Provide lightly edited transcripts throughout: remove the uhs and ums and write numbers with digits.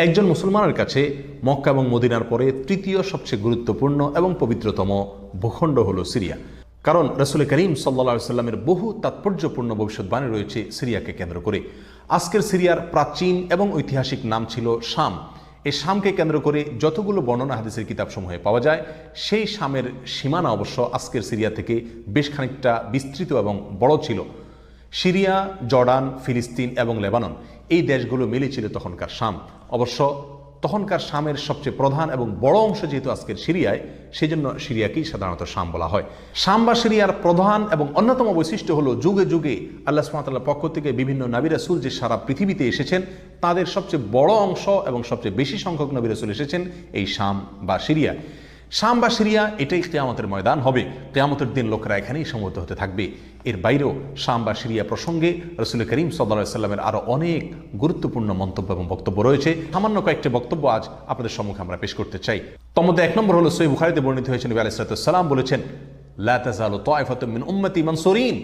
একজন মুসলমানের কাছে মক্কা এবং মদিনার পরে তৃতীয় সবচেয়ে গুরুত্বপূর্ণ এবং পবিত্রতম ভূখণ্ড হলো সিরিয়া। কারণ রাসূল করিম সাল্লাল্লাহু আলাইহি সাল্লামের বহু তাৎপর্যপূর্ণ ভবিষ্যৎবাণী রয়েছে সিরিয়াকে কেন্দ্র করে। আজকের সিরিয়ার প্রাচীন এবং ঐতিহাসিক নাম ছিল শাম। এই শামকে কেন্দ্র করে যতগুলো বর্ণনা হাদিসের কিতাবসমূহে পাওয়া যায়, সেই শামের সীমানা অবশ্য আজকের সিরিয়া থেকে বেশ খানিকটা বিস্তৃত এবং বড় ছিল। সিরিয়া, জর্ডান, ফিলিস্তিন এবং লেবানন এই দেশগুলো মিলে ছিল তখনকার শাম। অবশ্য তখনকার শামের সবচেয়ে প্রধান এবং বড় অংশ যেহেতু আজকের সিরিয়ায়, সেই জন্য সিরিয়াকেই সাধারণত শাম বলা হয়। শাম বা সিরিয়ার প্রধান এবং অন্যতম বৈশিষ্ট্য হলো যুগে যুগে আল্লাহ সুবহানাহু ওয়া তাআলার পক্ষ থেকে বিভিন্ন নবী রাসূল যে সারা পৃথিবীতে এসেছেন, তাদের সবচেয়ে বড় অংশ এবং সবচেয়ে বেশি সংখ্যক নবী রাসূল এসেছেন এই শাম বা সিরিয়া। শাম বা সিরিয়া এটাই কিয়ামতের ময়দান হবে। কিয়ামতের দিন লোকেরা এখানেই সমবেত হতে থাকবে। এর বাইরেও শাম বা সিরিয়া প্রসঙ্গে রাসূল করিম সাল্লাল্লাহু আলাইহি সাল্লামের আরও অনেক গুরুত্বপূর্ণ মন্তব্য এবং বক্তব্য রয়েছে। সামান্য কয়েকটি বক্তব্য আজ আপনাদের সম্মুখে আমরা পেশ করতে চাই। তার মধ্যে এক নম্বর হলো সহিহ বুখারীতে বর্ণিত হয়েছে, নবী আলাইহিস সালাম বলেছেন, লা তাযালু তায়ফাতুম মিন উম্মতি মানসুরিন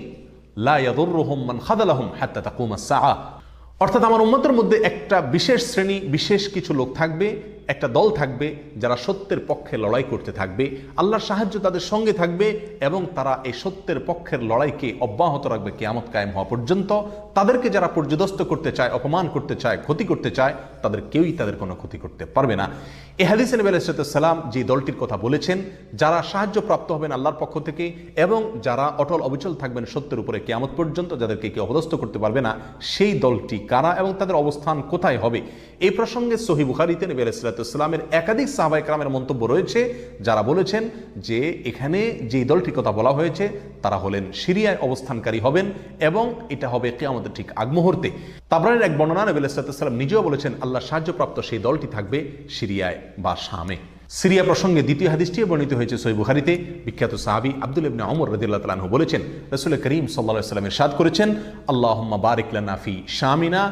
লা ইয়াদুররুহুম মান খাযালাহুম হাত্তা তাকুমাস সাআ। অর্থাৎ আমার উম্মতের মধ্যে একটা বিশেষ শ্রেণী, বিশেষ কিছু লোক থাকবে, একটা দল থাকবে যারা সত্যের পক্ষে লড়াই করতে থাকবে, আল্লাহর সাহায্য তাদের সঙ্গে থাকবে এবং তারা এই সত্যের পক্ষের লড়াইকে অব্যাহত রাখবে কিয়ামত কায়েম হওয়া পর্যন্ত। তাদেরকে যারা পর্যদস্ত করতে চায়, অপমান করতে চায়, ক্ষতি করতে চায়, তাদের কেউই তাদের কোনো ক্ষতি করতে পারবে না। এই হাদিসে নবী আলাইহিস সালাম যে দলটির কথা বলেছেন, যারা সাহায্য প্রাপ্ত হবেন আল্লাহর পক্ষ থেকে এবং যারা অটল অবিচল থাকবেন সত্যের উপরে কিয়ামত পর্যন্ত, যাদেরকে কেউ অপদস্থ করতে পারবে না, সেই দলটি কারা এবং তাদের অবস্থান কোথায় হবে, এই প্রসঙ্গে সহিহ বুখারীতে নবী আলাইহিস সালামের একাধিক সাহাবায়ে কেরামের মন্তব্য রয়েছে, যারা বলেছেন যে এখানে যে দলটির কথা বলা হয়েছে তারা হলেন সিরিয়ায় অবস্থানকারী হবেন এবং এটা হবে কিয়ামতের ঠিক আগ মুহূর্তে। তাবরানীর এক বর্ণনা, নবী আলাইহিস সালাম নিজেও বলেছেন আল্লাহর সাহায্যপ্রাপ্ত সেই দলটি থাকবে সিরিয়ায় বা শামে। সিরিয়া প্রসঙ্গে দ্বিতীয় হাদিসটি বর্ণিত হয়েছে সহিহ বুখারীতে। বিখ্যাত সাহাবী আব্দুল্লাহ ইবনে ওমর রাদিয়াল্লাহু তাআলা আনহু বলেছেন, রাসূল করিম সাল্লাল্লাহু আলাইহি ওয়াসাল্লাম ইরশাদ করেছেন, আল্লাহুম্মা বারিক লানা ফি শামিনা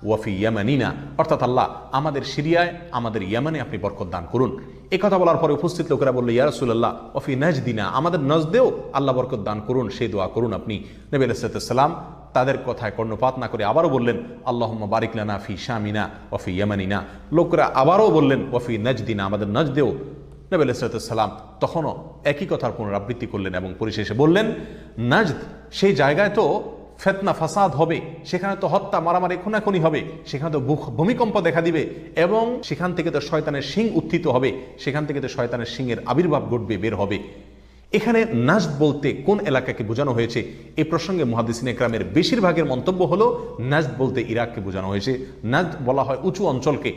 ওয়াফি ইয়ামানিনা। অর্থাৎ আল্লাহ আমাদের সিরিয়ায়, আমাদের ইয়ামানে আপনি বরকত দান করুন। এই কথা বলার পরে উপস্থিত লোকেরা বলল, ইয়া রাসূলুল্লাহ ওয়াফি নাজদিনা, আমাদের নজদেও আল্লাহ বরকত দান করুন, সেই দোয়া করুন আপনি। নবী আলাইহিস সালাম তাদের কথায় কর্ণপাত না করে আবারও বললেন, আল্লাহুম্মা বারিক লানা ফি শামিনা ওয়াফি ইয়ামানিনা। লোকেরা আবারও বললেন, ওয়াফি নাজদিনা, আমাদের নজদেও। নবী আলাইহিস সালাম তখনও একই কথার পুনরাবৃত্তি করলেন এবং পরিশেষে বললেন, নাজদ সেই জায়গায় তো ফিতনা ফাসাদ হবে, সেখানে তো হত্যা, মারামারি, খুনাখুনি হবে, সেখানে তো ভূমিকম্প দেখা দিবে এবং সেখান থেকে তো শয়তানের শিং উত্থিত হবে, সেখান থেকে তো শয়তানের শিংয়ের আবির্ভাব ঘটবে, বের হবে। এখানে নাজদ বলতে কোন এলাকাকে বোঝানো হয়েছে, এই প্রসঙ্গে মুহাদ্দিসিনে কেরামের বেশিরভাগের মন্তব্য হলো নাজদ বলতে ইরাককে বোঝানো হয়েছে। নাজদ বলা হয় উঁচু অঞ্চলকে।